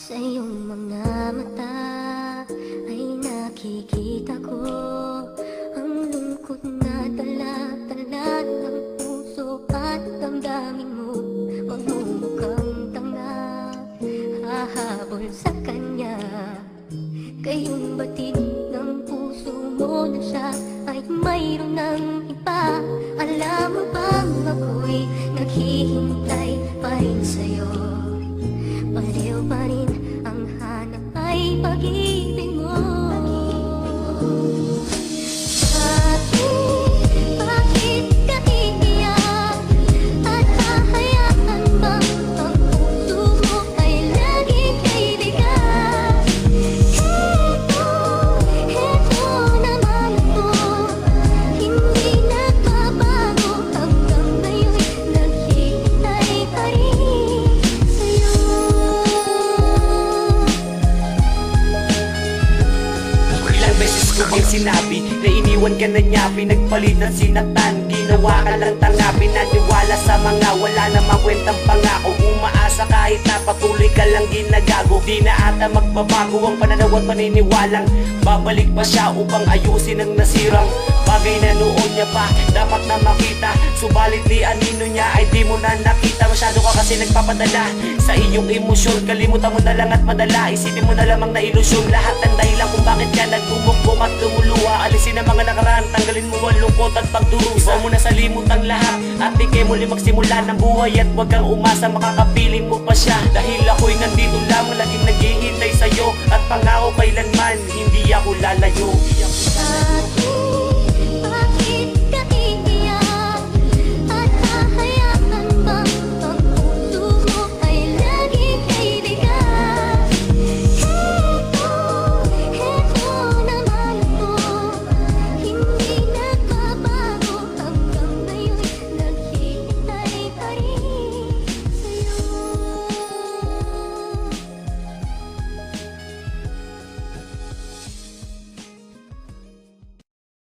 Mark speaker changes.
Speaker 1: Sa iyong mga mata ay nakikita ko ang lungkot na dala-dala ng puso at damdamin mo. Magmumukhang tanga, hahabol sa kanya. Kayong batid ng puso mo na siya ay mayroon ng iba. Alam mo bang ako'y naghihintay pa rin sa'yo? Pareho pa rin ang hanap ay pag-ibig mo. Bakit ka iiyak? At hahayaan bang ang puso mo ay laging kaibigan? Heto naman ako, hindi nagbabago. Hanggang ngayon naghihintay pa rin sa'yo.
Speaker 2: Ilang beses ko bang sinabi na iniwan ka na niya, pinagpalit at sinaktan, ginawa ka lang tanga, pinaniwala sa mga wala namang kwentang pangako. Umaasa kahit na patuloy ka lang ginagago, di na ata magbabago ang pananaw at paniniwalang babalik pa siya upang ayusin ang nasirang bagay na noon niya pa dapat na makita. Subalit di anino niya ay di mo na nakita. Masyado ka kasi nagpapadala sa iyong emosyon, kalimutan mo na lang at madala, isipin mo na lamang na ilusyon. Lahat ng dahilan kung bakit ka nagbubukbong at lumuluha, alisin ang mga nakaraan, tanggalin mo ang lungkot at pagdurusa. Iwan mo na sa limot ang lahat at bigay mo magsimula ng buhay. At huwag kang umasa, makakapiling mo pa siya, dahil ako'y nandito